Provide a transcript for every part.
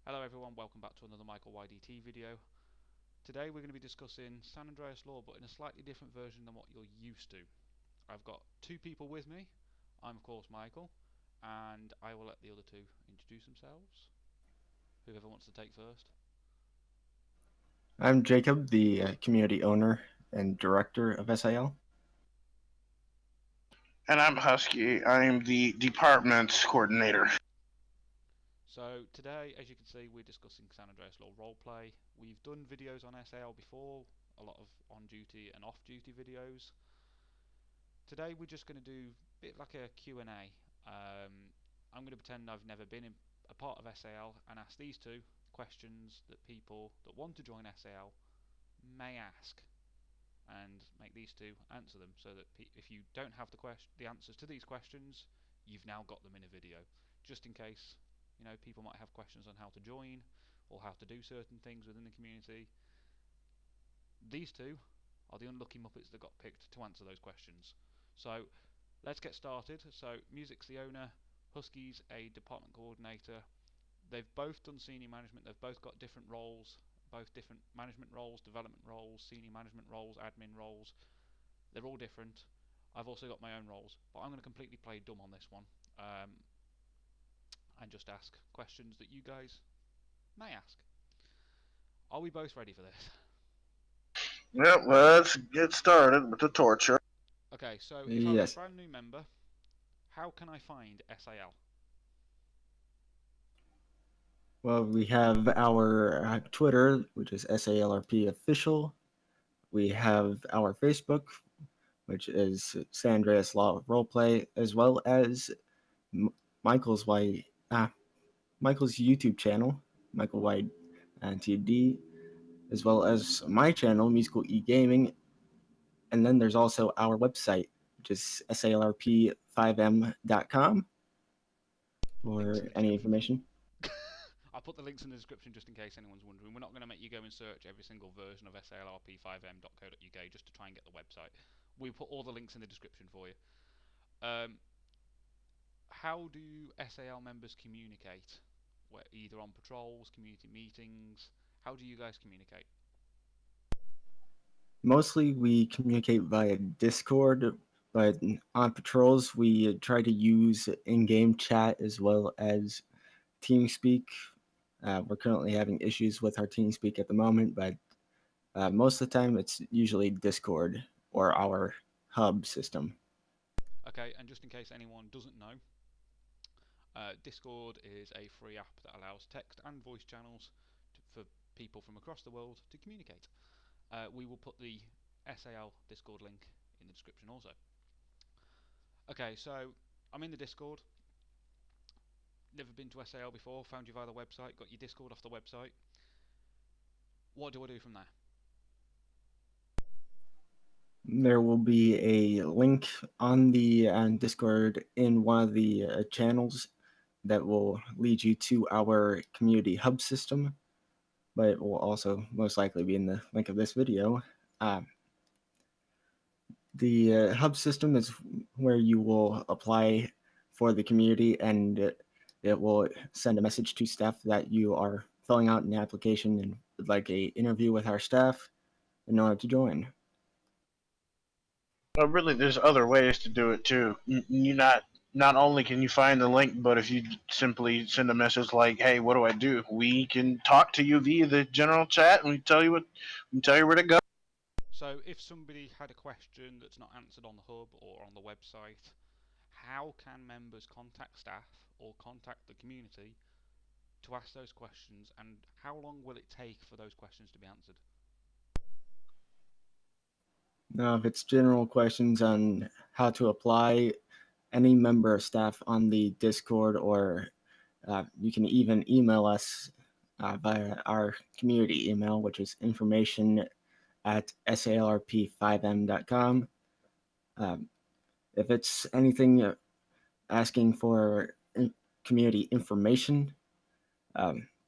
Hello everyone, welcome back to another Michael YDT video. Today we're going to be discussing San Andreas Law, but in a slightly different version than what you're used to. I've got two people with me. I'm of course Michael, and I will let the other two introduce themselves. Whoever wants to take first. I'm Jacob, the community owner and director of SAL. And I'm Husky. I'm the department coordinator. So today, as you can see, we're discussing San Andreas Law roleplay. We've done videos on SAL before, a lot of on-duty and off-duty videos. Today we're just going to do a bit like a Q&A. I'm going to pretend I've never been a part of SAL and ask these two questions that people that want to join SAL may ask, and make these two answer them, so that if you don't have the answers to these questions, you've now got them in a video, just in case people might have questions on how to join or how to do certain things within the community. These two are the unlucky Muppets that got picked to answer those questions. So let's get started. So Music's the owner, Husky's a department coordinator. They've both done senior management. They've both got different roles, both different management roles, development roles, senior management roles, admin roles. They're all different. I've also got my own roles, but I'm going to completely play dumb on this one, and just ask questions that you guys may ask. Are we both ready for this? Yep, let's get started with the torture. Okay, so if I'm a Yes. brand new member, how can I find SAL? Well, we have our Twitter, which is SALRP official. We have our Facebook, which is San Andreas Law Roleplay, as well as M- Michael's Y, Michael's YouTube channel, Michael Y TD, as well as my channel, Musical E Gaming, and then there's also our website, which is salrp5m.com Links in for the any description. information. I'll put the links in the description just in case anyone's wondering. We're not going to make you go and search every single version of salrp5m.co.uk just to try and get the website. We put all the links in the description for you. Um, how do SAL members communicate? Either on patrols, community meetings. How do you guys communicate? Mostly we communicate via Discord, but on patrols we try to use in-game chat as well as TeamSpeak. We're currently having issues with our TeamSpeak at the moment, but most of the time it's usually Discord or our hub system. Okay, and just in case anyone doesn't know, Discord is a free app that allows text and voice channels for people from across the world to communicate. We will put the SAL Discord link in the description also. Okay, so I'm in the Discord. Never been to SAL before, found you via the website, got your Discord off the website. What do I do from there? There will be a link on the Discord in one of the channels that will lead you to our community hub system, but it will also most likely be in the link of this video. Uh, the hub system is where you will apply for the community, and it will send a message to staff that you are filling out an application and would like a interview with our staff in order to join. Well, really, there's other ways to do it too. You not only can you find the link, but if you simply send a message like, "Hey, what do I do?" We can talk to you via the general chat, and we tell you where to go. So if somebody had a question that's not answered on the hub or on the website, how can members contact staff or contact the community to ask those questions, and how long will it take for those questions to be answered? Now, if it's general questions on how to apply, any member of staff on the Discord, or you can even email us via our community email, which is information at salrp5m.com. Um, if it's anything asking for community information,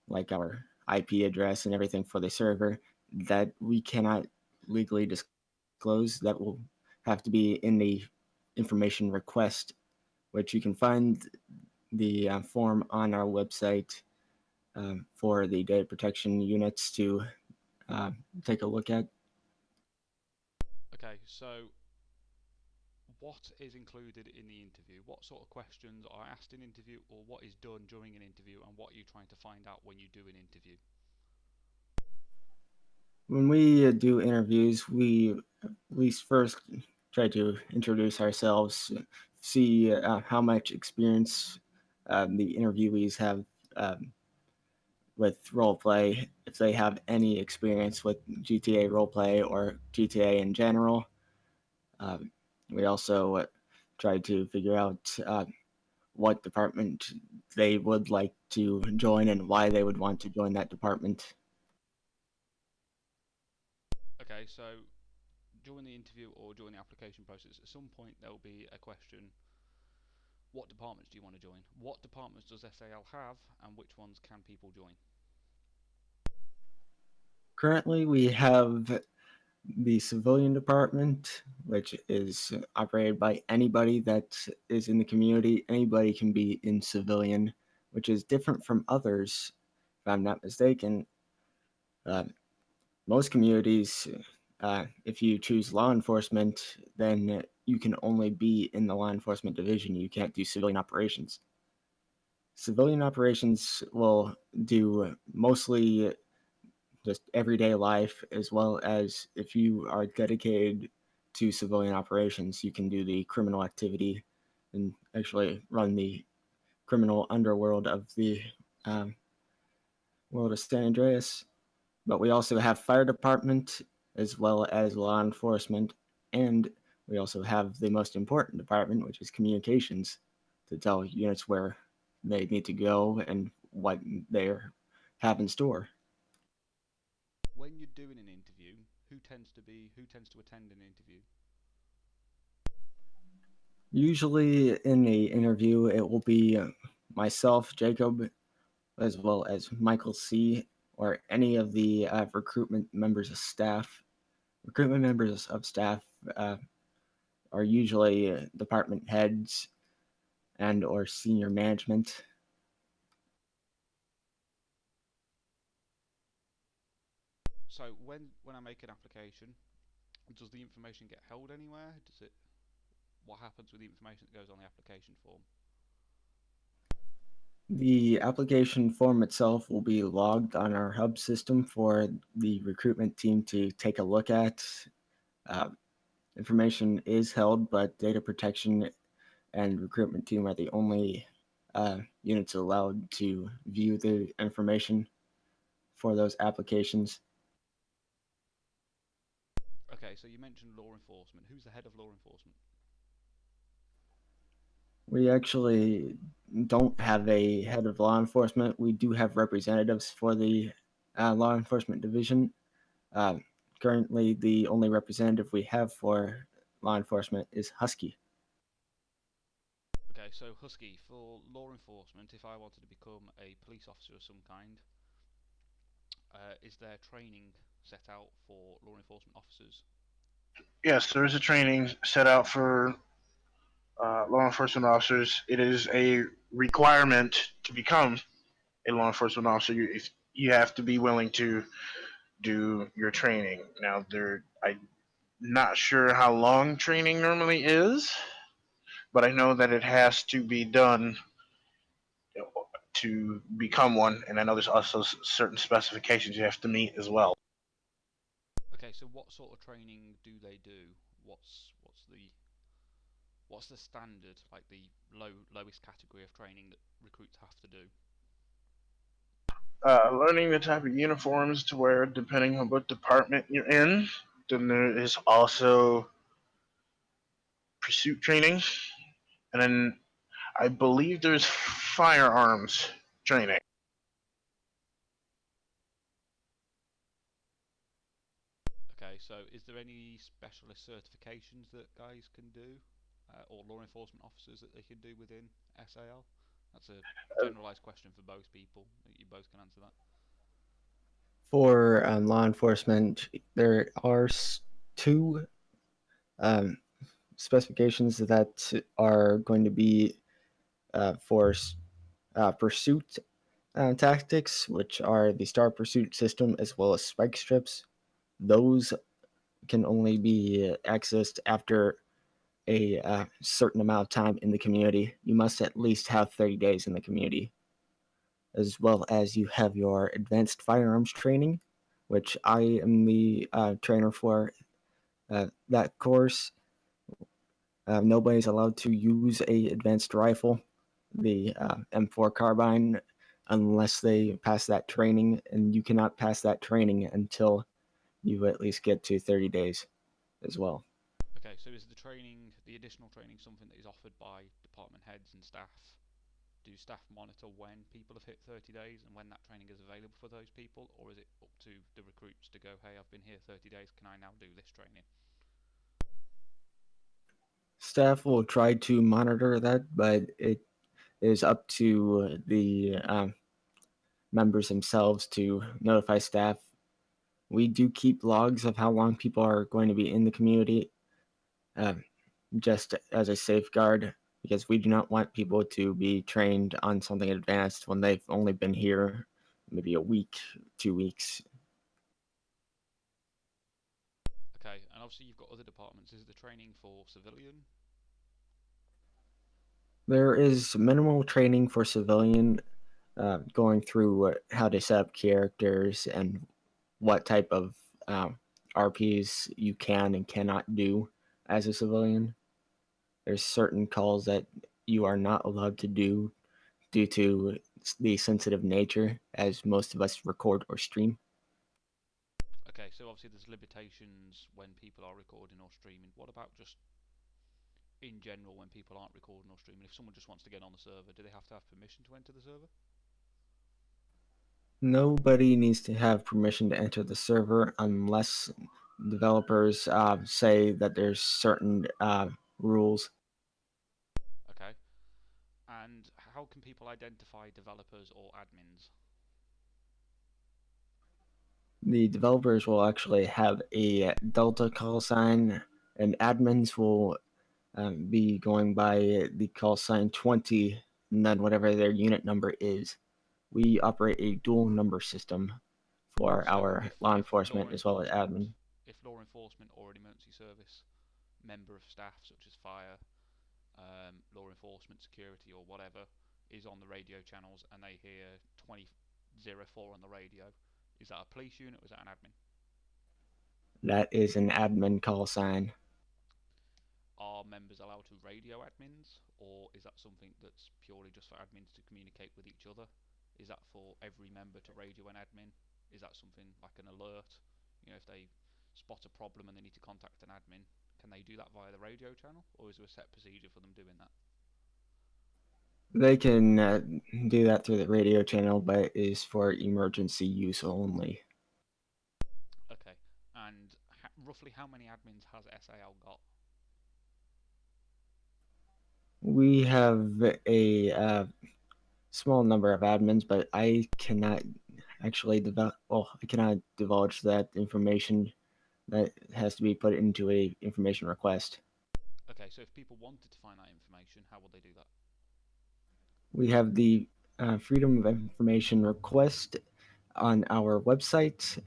like our IP address and everything for the server, that we cannot legally disclose, that will have to be in the information request, which you can find the form on our website. for the data protection units to uh, take a look at. Okay, so what is included in the interview? What sort of questions are asked in interview, or what is done during an interview, and what are you trying to find out when you do an interview? When we do interviews, we at least first try to introduce ourselves, see how much experience the interviewees have um, with roleplay, if they have any experience with GTA roleplay or GTA in general. Um, we also try to figure out what department they would like to join and why they would want to join that department. Okay, so during the interview or during the application process, at some point there will be a question: what departments do you want to join? What departments does SAL have, and which ones can people join? Currently, we have the civilian department, which is operated by anybody that is in the community. Anybody can be in civilian, which is different from others, if I'm not mistaken. Uh, Most communities, if you choose law enforcement, then you can only be in the law enforcement division. You can't do civilian operations. Civilian operations will do mostly just everyday life, as well as if you are dedicated to civilian operations, you can do the criminal activity and actually run the criminal underworld of the um, world of San Andreas. But we also have fire department as well as law enforcement, and we also have the most important department, which is communications, to tell units where they need to go and what they have in store. When you're doing an interview, who tends to attend an interview? Usually in the interview, it will be myself, Jacob, as well as Michael C., or any of the recruitment members of staff. Recruitment members of staff uh, are usually department heads and or senior management. So when I make an application, does the information get held anywhere? Does it? What happens with the information that goes on the application form? The application form itself will be logged on our hub system for the recruitment team to take a look at. Uh, Information is held, but data protection and recruitment team are the only units allowed to view the information for those applications. Okay, so you mentioned law enforcement. Who's the head of law enforcement? We actually don't have a head of law enforcement. We do have representatives for the law enforcement division. Uh, Currently, the only representative we have for law enforcement is Husky. Okay, so Husky, for law enforcement, if I wanted to become a police officer of some kind, is there training set out for law enforcement officers? Yes, there is a training set out for law enforcement officers. It is a requirement to become a law enforcement officer. You have to be willing to do your training. Now, I'm not sure how long training normally is, but I know that it has to be done to become one, and I know there's also certain specifications you have to meet as well. Okay, so what sort of training do they do? What's the standard, like the lowest category of training that recruits have to do? Learning the type of uniforms to wear depending on what department you're in. Then there is also pursuit training, and then I believe there's firearms training. Okay, so is there any specialist certifications that guys can do, or law enforcement officers that they can do within SAL? That's a generalised question for both people. You both can answer that. For law enforcement, there are two um, specifications that are going to be for pursuit, tactics, which are the star pursuit system as well as spike strips. Those can only be accessed after a certain amount of time in the community. You must at least have 30 days in the community, as well as you have your advanced firearms training, which I am the trainer for that course. Nobody's allowed to use a advanced rifle, the M4 carbine, unless they pass that training, and you cannot pass that training until you at least get to 30 days as well. Okay, so is the training, the additional training, something that is offered by department heads and staff? Do staff monitor when people have hit 30 days and when that training is available for those people, or is it up to the recruits to go, hey, I've been here 30 days, can I now do this training? Staff will try to monitor that, but it is up to the members themselves to notify staff. We do keep logs of how long people are going to be in the community, uh, just as a safeguard, because we do not want people to be trained on something advanced when they've only been here maybe a week, 2 weeks. Okay, and obviously you've got other departments. Is the training for civilian? There is minimal training for civilian, going through how to set up characters and what type of RPs you can and cannot do as a civilian. There's certain calls that you are not allowed to do due to the sensitive nature, as most of us record or stream. Okay, so obviously there's limitations when people are recording or streaming. What about just in general when people aren't recording or streaming? If someone just wants to get on the server, do they have to have permission to enter the server? Nobody needs to have permission to enter the server unless developers say that there's certain rules. Okay, and how can people identify developers or admins? The developers will actually have a Delta call sign, and admins will be going by the call sign 20, and then whatever their unit number is. We operate a dual number system for So our law enforcement as well as admin. if law enforcement or an emergency service member of staff, such as fire, law enforcement, security, or whatever, is on the radio channels and they hear 2004 on the radio, is that a police unit or is that an admin? That is an admin call sign. Are members allowed to radio admins, or is that something that's purely just for admins to communicate with each other? Is that for every member to radio an admin? Is that something like an alert? You know, if they spot a problem and they need to contact an admin, can they do that via the radio channel, or is there a set procedure for them doing that? They can do that through the radio channel, but it is for emergency use only. Okay, and roughly how many admins has SAL got? We have a small number of admins, but I cannot actually I cannot divulge that information. That has to be put into a information request. Okay, so if people wanted to find that information, how would they do that? We have the Freedom of Information request on our website. Is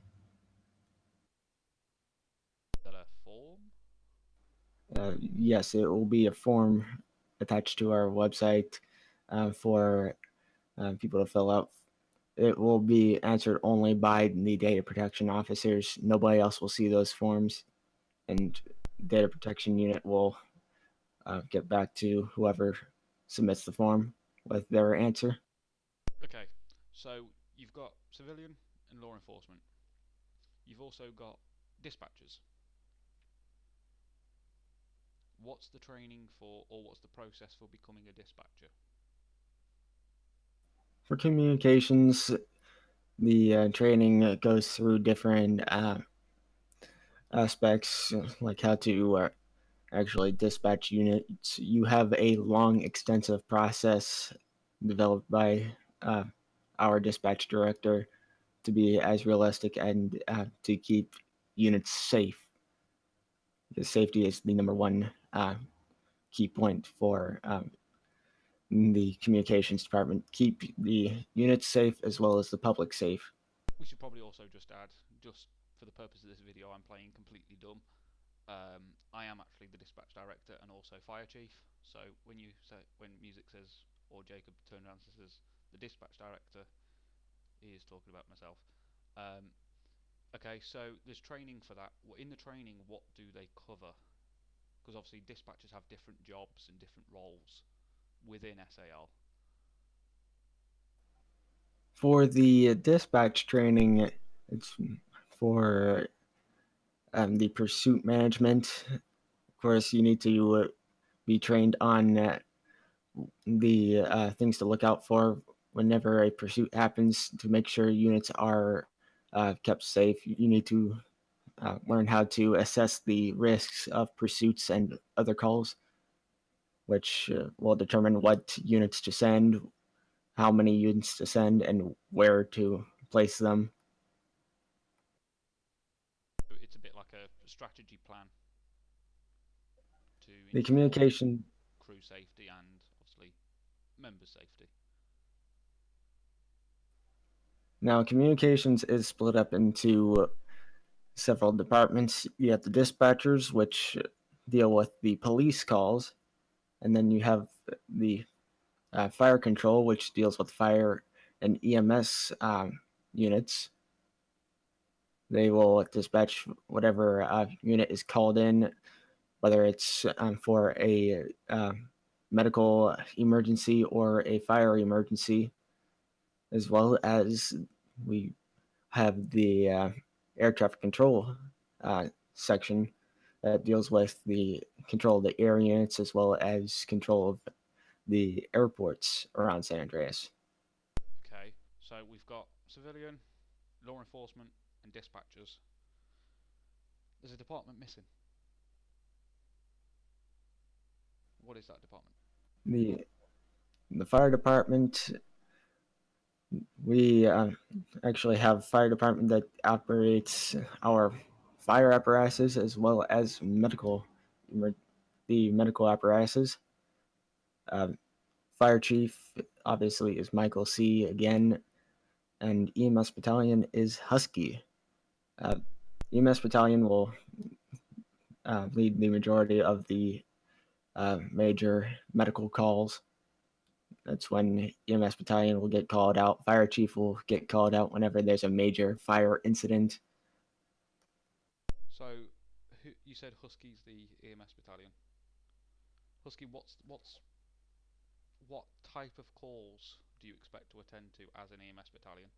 that a form? Yes, it will be a form attached to our website for people to fill out. It will be answered only by the data protection officers. Nobody else will see those forms, and data protection unit will get back to whoever submits the form with their answer. Okay, so you've got civilian and law enforcement. You've also got dispatchers. What's the training for, or what's the process for becoming a dispatcher? For communications, the training goes through different aspects, like how to actually dispatch units. You have a long, extensive process developed by uh, our dispatch director to be as realistic and to keep units safe. Because safety is the number one key point for the communications department, keep the units safe as well as the public safe. We should probably also just add, just for the purpose of this video, I'm playing completely dumb. I am actually the dispatch director and also fire chief. So when music says, or Jacob turns around and says the dispatch director, he is talking about myself. Um, okay, so there's training for that. In the training, what do they cover? Because obviously dispatchers have different jobs and different roles within SAL. For the dispatch training, it's for the pursuit management. Of course, you need to be trained on the things to look out for whenever a pursuit happens to make sure units are kept safe. You need to learn how to assess the risks of pursuits and other calls, which will determine what units to send, how many units to send, and where to place them. It's a bit like a strategy plan to The ensure communication crew safety and obviously member safety. Now, communications is split up into several departments. You have the dispatchers, which deal with the police calls, and then you have the fire control, which deals with fire and EMS units. They will dispatch whatever unit is called in, whether it's for a medical emergency or a fire emergency, as well as we have the air traffic control section that deals with the control of the air units as well as control of the airports around San Andreas. Okay, so we've got civilian, law enforcement, and dispatchers. There's a department missing. What is that department? The the fire department, we actually have a fire department that operates our fire apparatuses as well as the medical apparatuses. Uh, Fire chief obviously is Michael C. again, and EMS battalion is Husky. Uh, EMS battalion will lead the majority of the major medical calls. That's when EMS battalion will get called out. Fire chief will get called out whenever there's a major fire incident. So, you said Husky's the EMS battalion. Husky, what type of calls do you expect to attend to as an EMS battalion?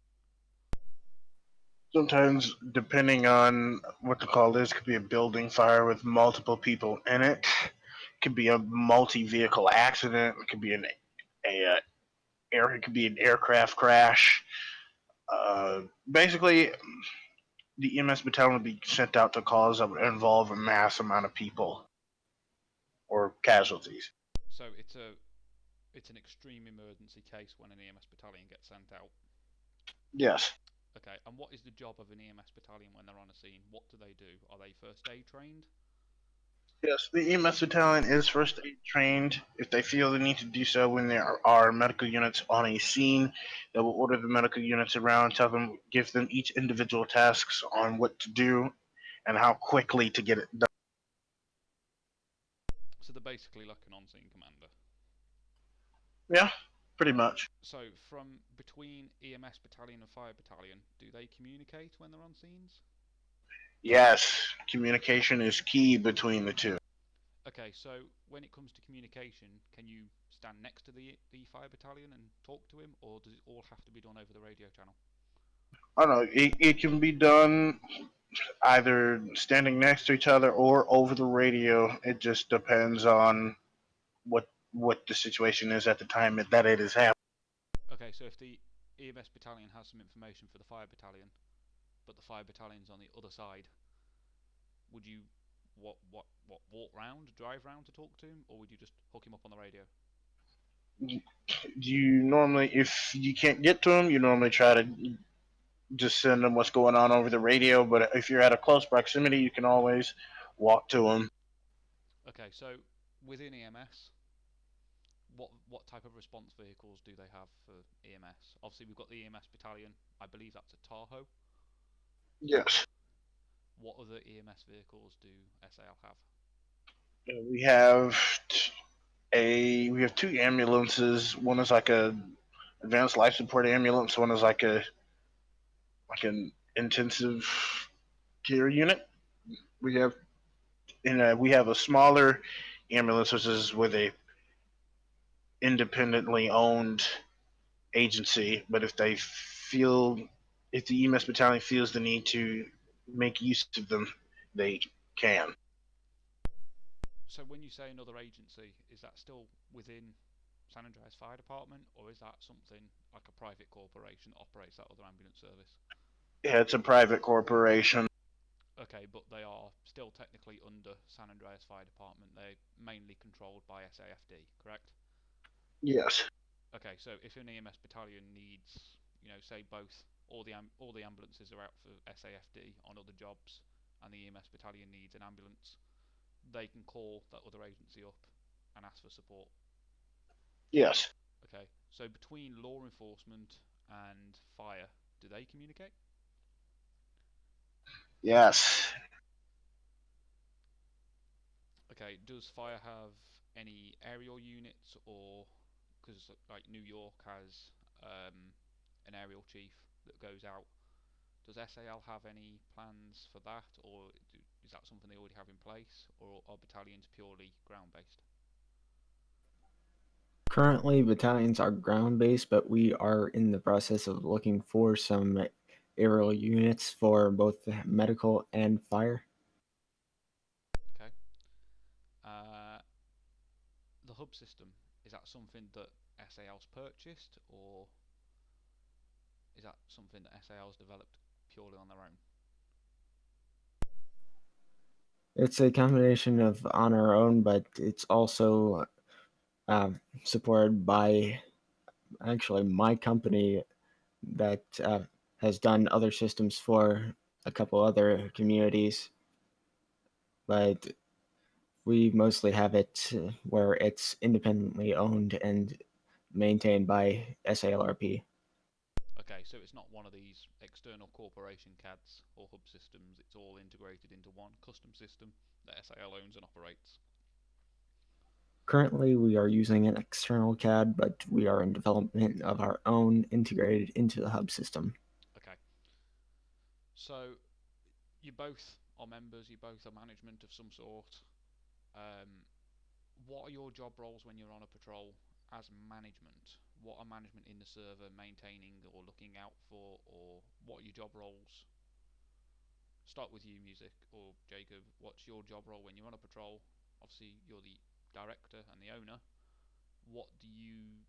Sometimes, depending on what the call is, could be a building fire with multiple people in it. Could be a multi-vehicle accident. It could be it could be an aircraft crash. Basically, the EMS battalion would be sent out to calls that would involve a mass amount of people or casualties. So it's an extreme emergency case when an EMS battalion gets sent out. Yes. Okay, and what is the job of an EMS battalion when they're on a scene? What do they do? Are they first aid trained? Yes, the EMS battalion is first aid trained. If they feel the need to do so when there are medical units on a scene, they will order the medical units around, give them each individual tasks on what to do and how quickly to get it done. So they're basically like an on-scene commander. Yeah, pretty much. So from between EMS battalion and fire battalion, do they communicate when they're on scenes? Yes, communication is key between the two. Okay, so when it comes to communication, can you stand next to the fire battalion and talk to him, or does it all have to be done over the radio channel? I don't know, it can be done either standing next to each other or over the radio. It just depends on what the situation is at the time that it is happening. Okay, so if the EMS battalion has some information for the fire battalion, but the fire battalion's on the other side, would you walk round, drive round to talk to him, or would you just hook him up on the radio? You normally, if you can't get to them, you normally try to just send them what's going on over the radio. But if you're at a close proximity, you can always walk to them. Okay, so within EMS, what type of response vehicles do they have for EMS? Obviously, we've got the EMS battalion. I believe that's a Tahoe. Yes. What other EMS vehicles do SAL have? We have we have two ambulances. One is like a advanced life support ambulance. One is like an intensive care unit. We have we have a smaller ambulance, which is with a independently owned agency. But if the EMS battalion feels the need to make use of them, they can. So when you say another agency, is that still within San Andreas Fire Department, or is that something like a private corporation that operates that other ambulance service? Yeah, it's a private corporation. Okay, but they are still technically under San Andreas Fire Department. They're mainly controlled by SAFD, correct? Yes. Okay, so if an EMS battalion needs, say both, all the ambulances are out for SAFD on other jobs, and the EMS battalion needs an ambulance, they can call that other agency up and ask for support. Yes. Okay, so between law enforcement and fire, do they communicate? Yes. Okay, does fire have any aerial units, or because like New York has an aerial chief that goes out? Does SAL have any plans for that, or is that something they already have in place, or are battalions purely ground based? Currently, battalions are ground based, but we are in the process of looking for some aerial units for both medical and fire. Okay. Uh, the hub system, is that something that SAL's purchased, or is that something that SAL's developed purely on their own? It's a combination of on our own, but it's also uh, supported by actually my company that has done other systems for a couple other communities, but we mostly have it where it's independently owned and maintained by SALRP. Okay, so it's not one of these external corporation CADs or hub systems, it's all integrated into one custom system that SAL owns and operates. Currently, we are using an external CAD, but we are in development of our own integrated into the hub system. Okay, so you both are members, you both are management of some sort. Um, what are your job roles when you're on a patrol as management? What are management in the server maintaining or looking out for, or what are your job roles? Start with you, Music, or Jacob. What's your job role when you're on a patrol? Obviously, you're the director and the owner. What do you?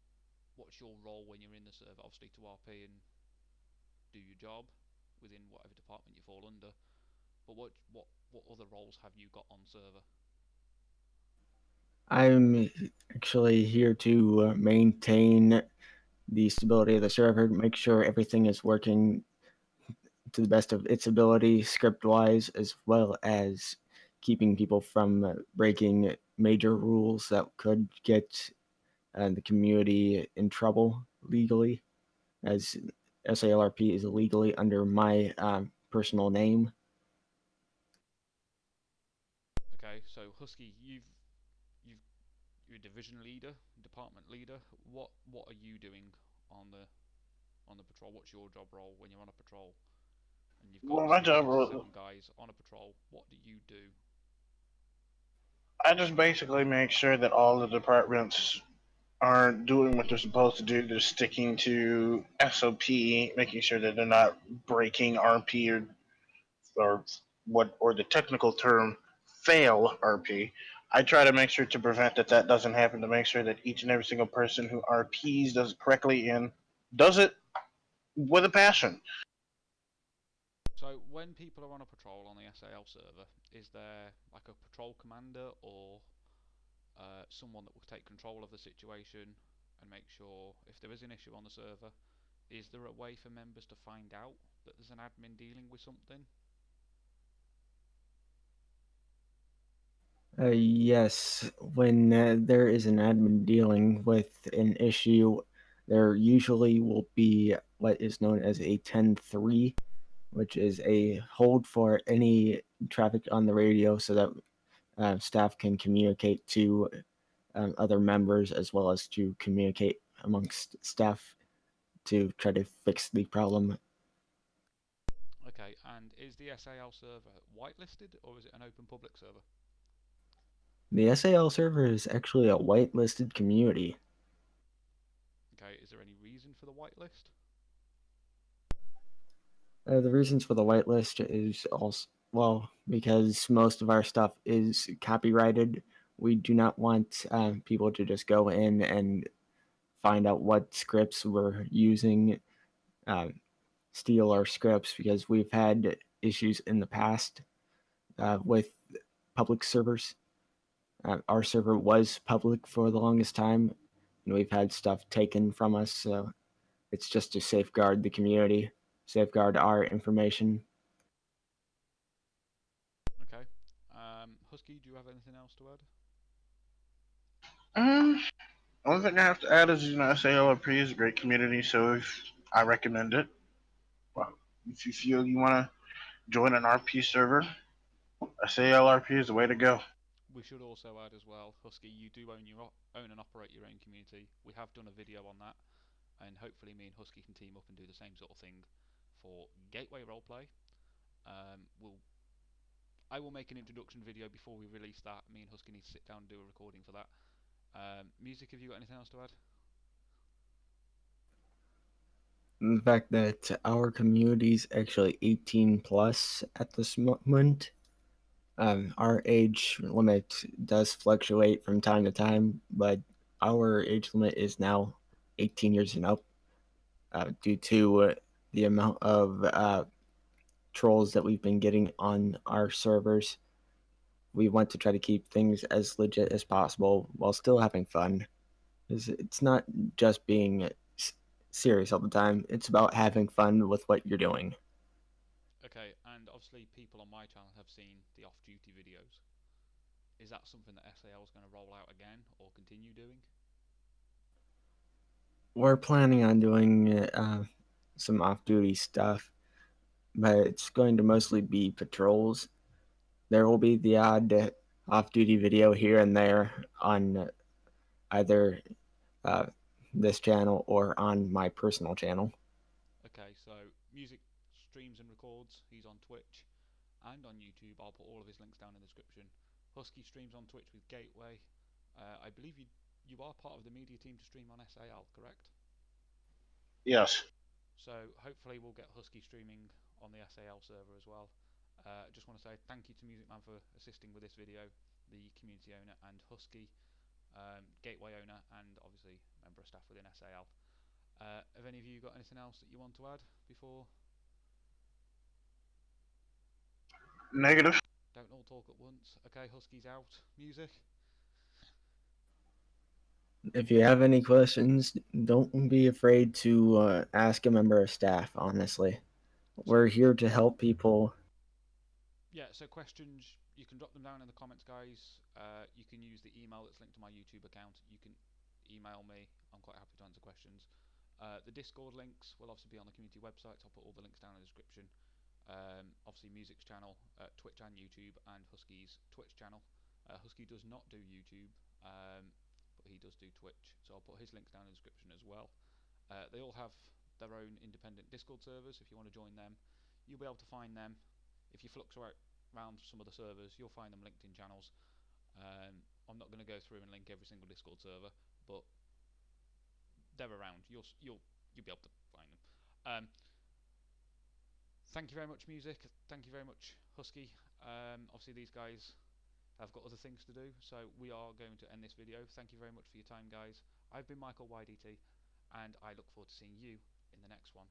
What's your role when you're in the server? Obviously, to RP and do your job within whatever department you fall under. But what other roles have you got on server? I'm actually here to maintain the stability of the server, make sure everything is working to the best of its ability, script wise, as well as keeping people from breaking major rules that could get the community in trouble legally, as SALRP is legally under my personal name. Okay, so Husky, you've you're a division leader, department leader. What are you doing on the patrol? What's your job role when you're on a patrol? And you've got Well, my six job, to seven guys on a patrol. What do you do? I just basically make sure that all the departments aren't doing what they're supposed to do. They're sticking to SOP, making sure that they're not breaking RP or or the technical term fail RP. I try to make sure to prevent that doesn't happen. To make sure that each and every single person who RPs does it correctly and does it with a passion. So when people are on a patrol on the SAL server, is there like a patrol commander or someone that will take control of the situation and make sure if there is an issue on the server, is there a way for members to find out that there's an admin dealing with something? Yes, when there is an admin dealing with an issue, there usually will be what is known as a 10-3, which is a hold for any traffic on the radio so that staff can communicate to other members as well as to communicate amongst staff to try to fix the problem. Okay, and is the SAL server whitelisted or is it an open public server? The SAL server is actually a whitelisted community. Okay, is there any reason for the whitelist? The reasons for the whitelist is also, well, because most of our stuff is copyrighted. We do not want people to just go in and find out what scripts we're using, uh, steal our scripts, because we've had issues in the past with public servers. Our server was public for the longest time, and we've had stuff taken from us. So it's just to safeguard the community, safeguard our information. Okay. Husky, do you have anything else to add? Um, Only thing I have to add is, SALRP is a great community, so if I recommend it. Well, if you feel you want to join an RP server, SALRP is the way to go. We should also add as well, Husky, you do own and operate your own community. We have done a video on that, and hopefully me and Husky can team up and do the same sort of thing for Gateway Roleplay. We'll I will make an introduction video before we release that. Me and Husky need to sit down and do a recording for that. Music, have you got anything else to add? The fact that our community is actually 18 plus at this moment. Our age limit does fluctuate from time to time, but our age limit is now 18 years and up due to the amount of trolls that we've been getting on our servers. We want to try to keep things as legit as possible while still having fun. It's not just being serious all the time, it's about having fun with what you're doing. Okay, and obviously people on my channel have seen the off-duty videos. Is that something that SAL is going to roll out again or continue doing? We're planning on doing some off duty stuff, but it's going to mostly be patrols. There will be the odd off duty video here and there on either uh, this channel or on my personal channel. Okay, so music streams and records, he's on Twitch and on YouTube. I'll put all of his links down in the description. Husky streams on Twitch with Gateway. I believe you are part of the media team to stream on SAL, correct? Yes. So hopefully we'll get Husky streaming on the SAL server as well. I just want to say thank you to Music Man for assisting with this video, the community owner, and Husky, Gateway owner, and obviously member of staff within SAL. Have any of you got anything else that you want to add before? Negative. Don't all talk at once. Okay, Husky's out. Music. If you have any questions, don't be afraid to ask a member of staff, honestly. So We're here to help people. yeah, so questions, you can drop them down in the comments, guys. You can use the email that's linked to my YouTube account. You can email me. I'm quite happy to answer questions. The Discord links will obviously be on the community website. So I'll put all the links down in the description. Obviously, Music's channel, Twitch and YouTube, and Husky's Twitch channel. Husky does not do YouTube, but he does do Twitch. So I'll put his links down in the description as well. They all have their own independent Discord servers. If you want to join them, you'll be able to find them. If you fluctuate around some of the servers, you'll find them linked in channels. I'm not going to go through and link every single Discord server, but they're around. You'll be able to find them. Thank you very much, Music. Thank you very much, Husky. Obviously, these guys have got other things to do, so we are going to end this video. Thank you very much for your time, guys. I've been Michael YDT, and I look forward to seeing you in the next one.